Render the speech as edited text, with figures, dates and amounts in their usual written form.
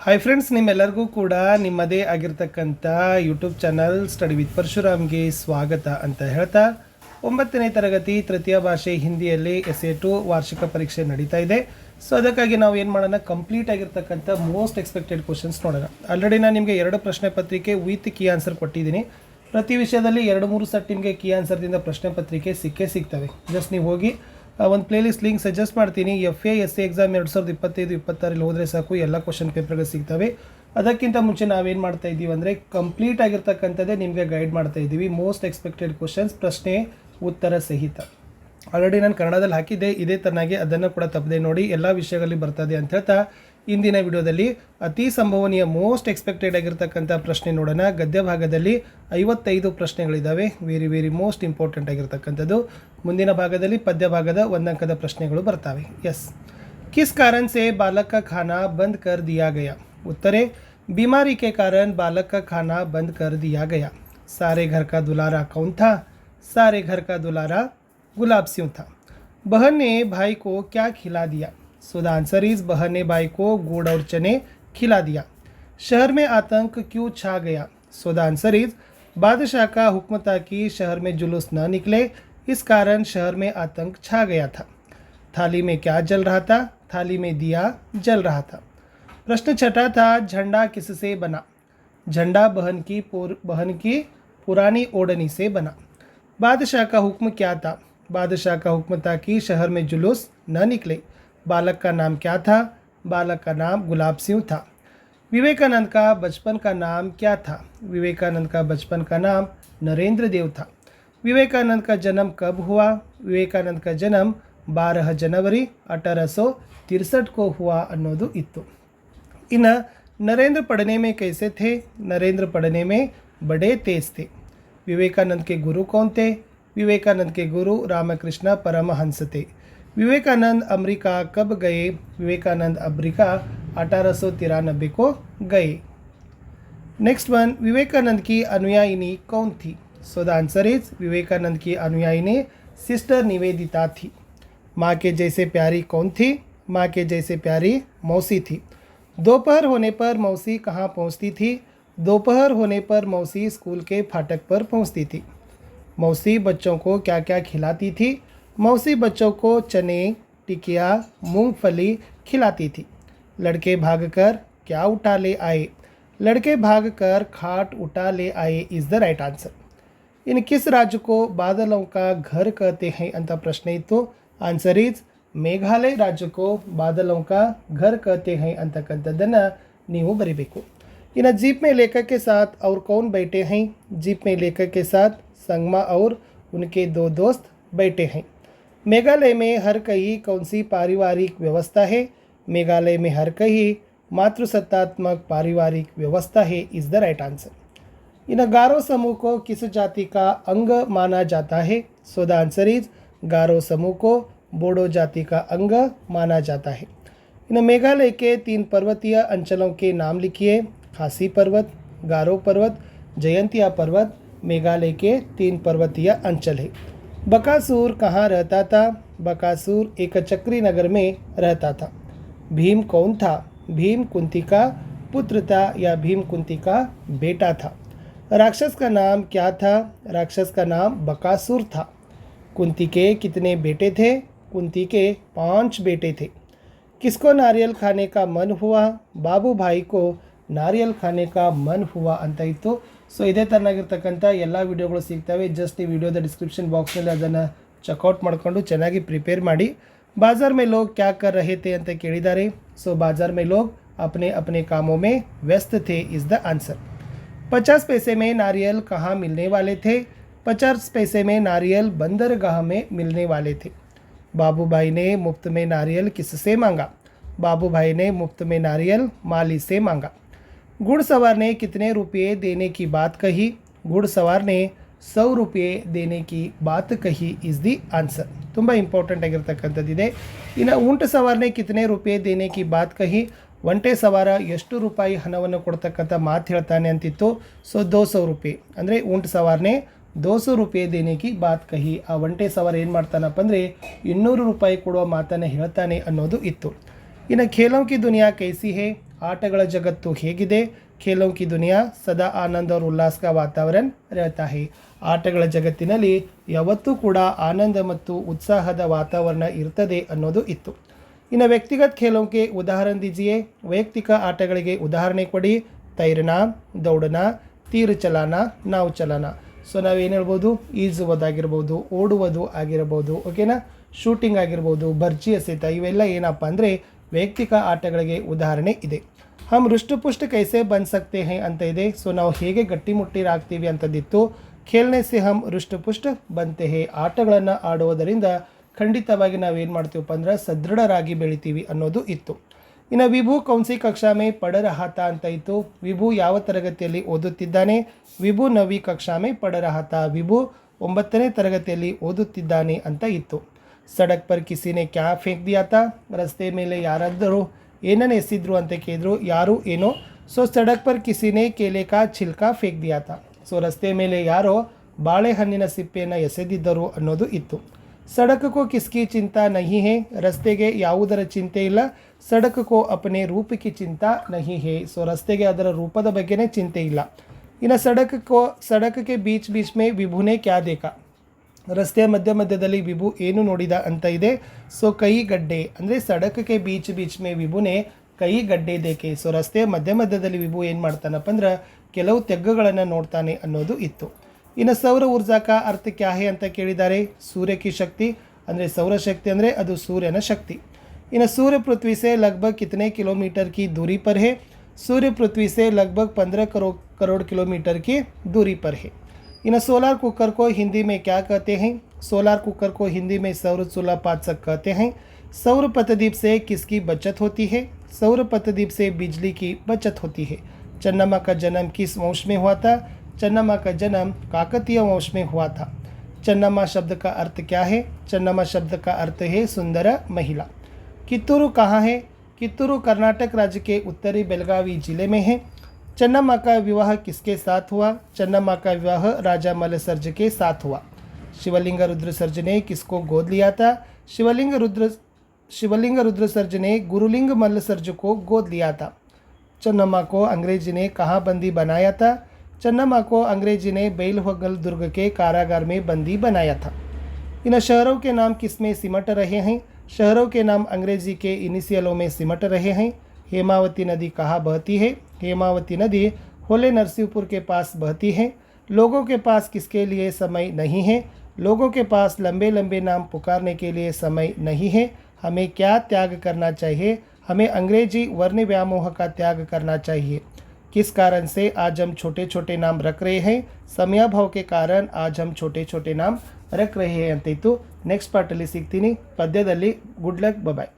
Hi friends, ನಿಮ್ಮೆಲ್ಲರಿಗೂ ಕೂಡ ನಿಮ್ಮದೇ ಆಗಿರ್ತಕ್ಕಂಥ ಯೂಟ್ಯೂಬ್ ಚಾನಲ್ ಸ್ಟಡಿ ವಿತ್ ಪರಶುರಾಮ್ಗೆ ಸ್ವಾಗತ ಅಂತ ಹೇಳ್ತಾ 9ನೇ ತರಗತಿ ತೃತೀಯ ಭಾಷೆ ಹಿಂದಿಯಲ್ಲಿ SA2 ವಾರ್ಷಿಕ ಪರೀಕ್ಷೆ ನಡೀತಾ ಇದೆ. ಸೊ ಅದಕ್ಕಾಗಿ ನಾವು ಏನು ಮಾಡೋಣ, ಕಂಪ್ಲೀಟ್ ಆಗಿರ್ತಕ್ಕಂಥ ಮೋಸ್ಟ್ ಎಕ್ಸ್ಪೆಕ್ಟೆಡ್ ಕ್ವಶನ್ಸ್ ನೋಡೋಣ. ಆಲ್ರೆಡಿ ನಾನು ನಿಮಗೆ 2 ಪ್ರಶ್ನೆ ಪತ್ರಿಕೆ ವಿತ್ ಕೀ ಆನ್ಸರ್ ಕೊಟ್ಟಿದ್ದೀನಿ. ಪ್ರತಿ ವಿಷಯದಲ್ಲಿ 2-3 ಸೆಟ್ ನಿಮಗೆ ಕೀ ಆನ್ಸರ್ದಿಂದ ಪ್ರಶ್ನೆ ಪತ್ರಿಕೆ ಸಿಗ್ತವೆ. ಜಸ್ಟ್ ನೀವು ಹೋಗಿ ಒಂದು ಪ್ಲೇಲಿಸ್ಟ್ ಲಿಂಕ್ ಸಜೆಸ್ಟ್ ಮಾಡ್ತೀನಿ. FA SC ಎಕ್ಸಾಮ್ 2025-26 ಹೋದರೆ ಸಾಕು, ಎಲ್ಲ ಕ್ವಶನ್ ಪೇಪರ್ಗಳು ಸಿಗ್ತವೆ. ಅದಕ್ಕಿಂತ ಮುಂಚೆ ನಾವೇನು ಮಾಡ್ತಾ ಇದ್ದೀವಿ ಅಂದರೆ ಕಂಪ್ಲೀಟ್ ಆಗಿರ್ತಕ್ಕಂಥದ್ದೇ ನಿಮಗೆ ಗೈಡ್ ಮಾಡ್ತಾ ಇದ್ದೀವಿ. ಮೋಸ್ಟ್ ಎಕ್ಸ್ಪೆಕ್ಟೆಡ್ ಕ್ವಶನ್ಸ್, ಪ್ರಶ್ನೆ ಉತ್ತರ ಸಹಿತ ಆಲ್ರೆಡಿ ನಾನು ಕನ್ನಡದಲ್ಲಿ ಹಾಕಿದ್ದೆ. ಇದೇ ತರನಾಗಿ ಅದನ್ನು ಕೂಡ ತಪ್ಪದೆ ನೋಡಿ, ಎಲ್ಲ ವಿಷಯಗಳಲ್ಲಿ ಬರ್ತದೆ ಅಂತ ಹೇಳ್ತಾ ಇಂದಿನ ವಿಡಿಯೋದಲ್ಲಿ ಅತಿ ಸಂಭವನೀಯ ಮೋಸ್ಟ್ ಎಕ್ಸ್ಪೆಕ್ಟೆಡ್ ಆಗಿರ್ತಕ್ಕಂಥ ಪ್ರಶ್ನೆ ನೋಡೋಣ. ಗದ್ಯ ಭಾಗದಲ್ಲಿ 55 ಪ್ರಶ್ನೆಗಳಿದ್ದಾವೆ, ವೆರಿ ಮೋಸ್ಟ್ ಇಂಪಾರ್ಟೆಂಟ್ ಆಗಿರ್ತಕ್ಕಂಥದ್ದು. ಮುಂದಿನ ಭಾಗದಲ್ಲಿ ಪದ್ಯ ಭಾಗದ 1 ಅಂಕದ ಪ್ರಶ್ನೆಗಳು ಬರ್ತವೆ. ಎಸ್, किस कारण से बालक का खाना बंद कर दिया गया? उत्तर है, बीमारी के कारण बालक का खाना बंद कर दिया गया. सारे घर का दुलारा कौन था? सारे घर का दुलारा गुलाब सिंह था. बहन ने भाई को क्या खिला दिया? सो द आंसर इज, बहन ने भाई को गुड़ और चने खिला दिया. शहर में आतंक क्यों छा गया? सो द आंसर इज, बादशाह का हुक्म था कि शहर में जुलूस न निकले, इस कारण शहर में आतंक छा गया था. थाली में क्या जल रहा था? थाली में दिया जल रहा था. प्रश्न छठा था, झंडा किससे बना? झंडा बहन की पुरानी ओढ़नी से बना. बादशाह का हुक्म क्या था? बादशाह का हुक्म था कि शहर में जुलूस न निकले. बालक का नाम क्या था? बालक का नाम गुलाब सिंह था. विवेकानंद का बचपन का नाम क्या था? विवेकानंद का बचपन का नाम नरेंद्र देव था. विवेकानंद का जन्म कब हुआ? विवेकानंद का जन्म 12 जनवरी 1863 को हुआ ಅನ್ನೋದು ಇತ್ತು. ಇನ್ನು नरेंद्र पढ़ने में कैसे थे? नरेंद्र पढ़ने में बड़े तेज थे. विवेकानंद के गुरु कौन थे? विवेकानंद के गुरु रामकृष्ण परमहंस थे. विवेकानंद अमेरिका कब गए? विवेकानंद अमेरिका 1893 को गए. नेक्स्ट वन, विवेकानंद की अनुयायिनी कौन थी? So the answer is, Vivekananda की अनुयायिनी सिस्टर निवेदिता थी. माँ के जैसे प्यारी कौन थी? माँ के जैसे प्यारी मौसी थी. दोपहर होने पर मौसी कहाँ पहुँचती थी? दोपहर होने पर मौसी स्कूल के फाटक पर पहुँचती थी. मौसी बच्चों को क्या क्या खिलाती थी? मौसी बच्चों को चने, टिकिया, मूंगफली खिलाती थी. लड़के भागकर क्या उठा ले आए? लड़के भागकर खाट उठा ले आए इज़ द राइट आंसर. इन किस राज्य को बादलों का घर कहते हैं ಅಂತ ಪ್ರಶ್ನೆ ಇತ್ತು. ಆನ್ಸರ್ ಈಸ್, ಮೇಘಾಲಯ ರಾಜ್ಯಕ್ಕೂ ಬಾದलों का घर कहते हैं ಅಂತಕ್ಕಂಥದ್ದನ್ನು ನೀವು ಬರೀಬೇಕು. इन्हें जीप में लेकर के साथ और कौन बैठे हैं? जीप में लेकर के साथ संगमा और उनके 2 दोस्त बैठे हैं. मेघालय में हर कहीं कौन सी पारिवारिक व्यवस्था है? मेघालय में हर कहीं मातृसत्तात्मक पारिवारिक व्यवस्था है इज़ द राइट आंसर. इन गारो समूह को किस जाति का अंग माना जाता है? सो द आंसर इज, गारो समूह को बोडो जाति का अंग माना जाता है. इन मेघालय के 3 पर्वतीय अंचलों के नाम लिखिए. खासी पर्वत, गारो पर्वत, जयंतिया पर्वत मेघालय के 3 पर्वतीय अंचल है. बकासूर कहाँ रहता था? बकासूर एक चक्री नगर में रहता था. भीम कौन था? भीम कुंती का पुत्र था या भीम कुंती का बेटा था. राक्षस का नाम क्या था? राक्षस का नाम बकासुर था. कुंती के कितने बेटे थे? कुंती के 5 बेटे थे. किसको नारियल खाने का मन हुआ? बाबू भाई को नारियल खाने का मन हुआ ಅಂತ ಇತ್ತು. ಸೊ ಇದೇ ಥರನಾಗಿರ್ತಕ್ಕಂಥ ಎಲ್ಲ ವಿಡಿಯೋಗಳು ಸಿಗ್ತವೆ. ಜಸ್ಟ್ ಈ ವಿಡಿಯೋದ ಡಿಸ್ಕ್ರಿಪ್ಷನ್ ಬಾಕ್ಸ್ನಲ್ಲಿ ಅದನ್ನು ಚೆಕ್ಔಟ್ ಮಾಡಿಕೊಂಡು ಚೆನ್ನಾಗಿ ಪ್ರಿಪೇರ್ ಮಾಡಿ. बाजार में लोग क्या कर रहे थे ಅಂತ ಕೇಳಿದ್ದಾರೆ. ಸೊ बाजार में लोग अपने अपने कामों में व्यस्त थे इज़ द आंसर. 50 पैसे में नारियल कहाँ मिलने वाले थे? 50 पैसे में नारियल बंदरगाह में मिलने वाले थे. बाबू भाई ने मुफ्त में नारियल किससे मांगा? बाबू भाई ने मुफ्त में नारियल माली से मांगा. घुड़सवार ने कितने रुपये देने की बात कही? घुड़सवार ने 100 रुपये देने की बात कही इज़ दी आंसर. ತುಂಬ ಇಂಪಾರ್ಟೆಂಟ್ ಆಗಿರ್ತಕ್ಕಂಥದ್ದಿದೆ. ಇನ್ನು ಊಂಟ ಸವಾರನೆ ಕಿತನೆ ರೂಪಾಯಿ ದೇನೆ ಕಿ ಬಾತ್ ಕಹಿ, ಒಂಟೆ ಸವಾರ ಎಷ್ಟು ರೂಪಾಯಿ ಹಣವನ್ನು ಕೊಡ್ತಕ್ಕಂಥ ಮಾತು ಹೇಳ್ತಾನೆ ಅಂತಿತ್ತು. ಸೊ 200 ರೂಪಾಯಿ ಅಂದರೆ ಊಂಟ ಸವಾರನೆ 200 ರೂಪಾಯಿ ದೇನೆ ಕಿ ಬಾತ್ ಕಹಿ. ಆ ಒಂಟೆ ಸವಾರ ಏನು ಮಾಡ್ತಾನಪ್ಪ ಅಂದರೆ 200 ರೂಪಾಯಿ ಕೊಡುವ ಮಾತನ್ನು ಹೇಳ್ತಾನೆ ಅನ್ನೋದು ಇತ್ತು. ಇನ್ನು ಖೇಲೋं की दुनिया कैसी है? ಆಟಗಳ ಜಗತ್ತು ಹೇಗಿದೆ? ಖೇಲೋं की दुनिया ಸದಾ ಆನಂದ और उल्लास का वातावरण रहता है. ಆಟಗಳ ಜಗತ್ತಿನಲ್ಲಿ ಯಾವತ್ತೂ ಕೂಡ ಆನಂದ ಮತ್ತು ಉತ್ಸಾಹದ ವಾತಾವರಣ ಇರ್ತದೆ ಅನ್ನೋದು ಇತ್ತು. ಇನ್ನು ವ್ಯಕ್ತಿಗತ ಖೇಲೋಂಗೆ ಉದಾಹರಣೆ ದೀಜಿಯೇ. ವೈಯಕ್ತಿಕ ಆಟಗಳಿಗೆ ಉದಾಹರಣೆ ಕೊಡಿ. ತೈರನ, ದೌಡನ, ತೀರ್ ಚಲಾನ, ನಾವ್ ಚಲಾನ. ಸೊ ನಾವೇನು ಹೇಳ್ಬೋದು? ಈಜುವುದಾಗಿರ್ಬೋದು, ಓಡುವುದು ಆಗಿರ್ಬೋದು, ಓಕೆನಾ, ಶೂಟಿಂಗ್ ಆಗಿರ್ಬೋದು, ಭರ್ಜಿ ಎಸೆತ, ಇವೆಲ್ಲ ಏನಪ್ಪ ಅಂದರೆ ವೈಯಕ್ತಿಕ ಆಟಗಳಿಗೆ ಉದಾಹರಣೆ ಇದೆ. ಹಮ್ ಹೃಷ್ಟಪುಷ್ಟ ಕೈಸೆ ಬನ್ ಸಕ್ತೆ ಹೇ ಅಂತ ಇದೆ. ಸೊ ನಾವು ಹೇಗೆ ಗಟ್ಟಿಮುಟ್ಟಿರಾಗ್ತೀವಿ ಅಂತದಿತ್ತು. ಖೇಲ್ನೆ ಸೆ ಹಮ್ ಹೃಷ್ಟಪುಷ್ಟ ಬಂತೆ ಹೇ. ಆಟಗಳನ್ನು ಆಡುವುದರಿಂದ ಖಂಡಿತವಾಗಿ ನಾವೇನು ಮಾಡ್ತೀವಪ್ಪ ಅಂದ್ರೆ ಸದೃಢರಾಗಿ ಬೆಳಿತೀವಿ ಅನ್ನೋದು ಇತ್ತು. ಇನ್ನು ವಿಭು ಕೌನ್ಸಿ ಕಕ್ಷಾ ಮೇ ಪಢ ರಹಾ ತಾ ಅಂತ ಇತ್ತು. ವಿಭು ಯಾವ ತರಗತಿಯಲ್ಲಿ ಓದುತ್ತಿದ್ದಾನೆ? ವಿಭು ನವಿ ಕಕ್ಷಾ ಮೇ ಪಢ ರಹಾ ತಾ. ವಿಭು 9ನೇ ತರಗತಿಯಲ್ಲಿ ಓದುತ್ತಿದ್ದಾನೆ ಅಂತ ಇತ್ತು. ಸಡಕ್ ಪರ್ ಕಿಸಿನೆ ಕ್ಯಾ ಫೇಂಕ್ ದಿಯಾ ತಾ. ರಸ್ತೆ ಮೇಲೆ ಯಾರಾದರೂ ಏನನ್ನು ಎಸೆದ್ರು ಅಂತ ಕೇಳಿದ್ರು. ಯಾರು ಏನೋ. ಸೊ ಸಡಕ್ ಪರ್ ಕಿಸಿನೆ ಕೇಲೆ ಕಾ ಚಿಲ್ಕಾ ಫೇಂಕ್ ದಿಯಾ ತಾ. ಸೊ ರಸ್ತೆ ಮೇಲೆ ಯಾರೋ ಬಾಳೆಹಣ್ಣಿನ ಸಿಪ್ಪೆಯನ್ನು ಎಸೆದಿದ್ದರು ಅನ್ನೋದು ಇತ್ತು. ಸಡಕ್ ಕೋ ಕಿಸ್ಕಿ ಚಿಂತಾ ನಹಿ ಹೇ. ರಸ್ತೆಗೆ ಯಾವುದರ ಚಿಂತೆ ಇಲ್ಲ. ಸಡಕ್ ಕೋ ಅಪನೆ ರೂಪ ಕಿ ಚಿಂತಾ ನಹಿ ಹೇ. ಸೊ ರಸ್ತೆಗೆ ಅದರ ರೂಪದ ಬಗ್ಗೆನೇ ಚಿಂತೆ ಇಲ್ಲ. ಇನ್ನು ಸಡಕ್ ಕೆ ಬೀಚ್ ಬೀಚ್ ಮೇ ವಿಭುನೆ ಕ್ಯಾ ದೇಖಾ. ರಸ್ತೆಯ ಮಧ್ಯದಲ್ಲಿ ವಿಭು ಏನು ನೋಡಿದ ಅಂತ ಇದೆ. ಸೊ ಕೈ ಗಡ್ಡೆ ಅಂದರೆ ಸಡಕಕ್ಕೆ ಬೀಚ್ ಮೇ ವಿಭುನೆ ಕೈ ಗಡ್ಡೆ ದೇಕೆ. ಸೊ ರಸ್ತೆಯ ಮಧ್ಯದಲ್ಲಿ ವಿಭು ಏನು ಮಾಡ್ತಾನಪ್ಪ ಅಂದ್ರೆ ಕೆಲವು ತೆಗ್ಗುಗಳನ್ನು ನೋಡ್ತಾನೆ ಅನ್ನೋದು ಇತ್ತು. ಇನ್ನು ಸೌರ ಊರ್ಜಾ ಕಾ ಅರ್ಥ ಕ್ಯಾ ಹೇ ಅಂತ ಕೇಳಿದ್ದಾರೆ. ಸೂರ್ಯ ಕಿ ಶಕ್ತಿ ಅಂದರೆ ಸೌರಶಕ್ತಿ ಅಂದರೆ ಅದು ಸೂರ್ಯನ ಶಕ್ತಿ. ಇನ್ನು ಸೂರ್ಯ ಪೃಥ್ವಿ ಸೆ ಲಗ್ಭಗ್ ಕಿತನೆ ಕಿಲೋಮೀಟರ್ ಕಿ ದೂರಿ ಪರ್ ಹೇ. सूर्य पृथ्वी से लगभग 15 करोड़ किलोमीटर की दूरी पर है. इन सोलर कुकर को हिंदी में क्या कहते हैं? सोलर कुकर को हिंदी में सौर चूल्हा पाचक कहते हैं. सौर पतदीप से किसकी बचत होती है? सौर पतदीप से बिजली की बचत होती है. चन्नमा का जन्म किस वंश में हुआ था? चन्नमा का जन्म काकतीय वंश में हुआ था. चन्नमा शब्द का अर्थ क्या है? चन्नमा शब्द का अर्थ है सुंदर महिला. कित्तूरू कहाँ है? कित्तूरू कर्नाटक राज्य के उत्तरी बेलगावी जिले में है. चन्नम्मा का विवाह किसके साथ हुआ? चन्नम्मा का विवाह राजा मल्लसर्ज के साथ हुआ. शिवलिंग रुद्रसर्ज ने किसको गोद लिया था? शिवलिंग रुद्रसर्ज ने गुरुलिंग मल्लसर्ज को गोद लिया था. चन्नम्मा को अंग्रेजी ने कहाँ बंदी बनाया था? चन्नम्मा को अंग्रेजी ने बेलहगल दुर्ग के कारागार में बंदी बनाया था. इन शहरों के नाम किसमें सिमट रहे हैं? शहरों के नाम अंग्रेजी के इनिशियलों में सिमट रहे हैं. हेमावती नदी कहाँ बहती है? हेमावती नदी होले नरसिंहपुर के पास बहती है. लोगों के पास किसके लिए समय नहीं है? लोगों के पास लंबे लंबे नाम पुकारने के लिए समय नहीं है. हमें क्या त्याग करना चाहिए? हमें अंग्रेजी वर्ण व्यामोह का त्याग करना चाहिए. किस कारण से आज हम छोटे छोटे नाम रख रहे हैं? समयाभाव के कारण आज हम छोटे छोटे नाम रख रहे हैं ಅಂತ ಇತ್ತು. ನೆಕ್ಸ್ಟ್ ಪಾರ್ಟಲ್ಲಿ ಸಿಗ್ತೀನಿ. ಪದ್ಯದಲ್ಲಿ ಗುಡ್ ಲಕ್, ಬಾಯ್.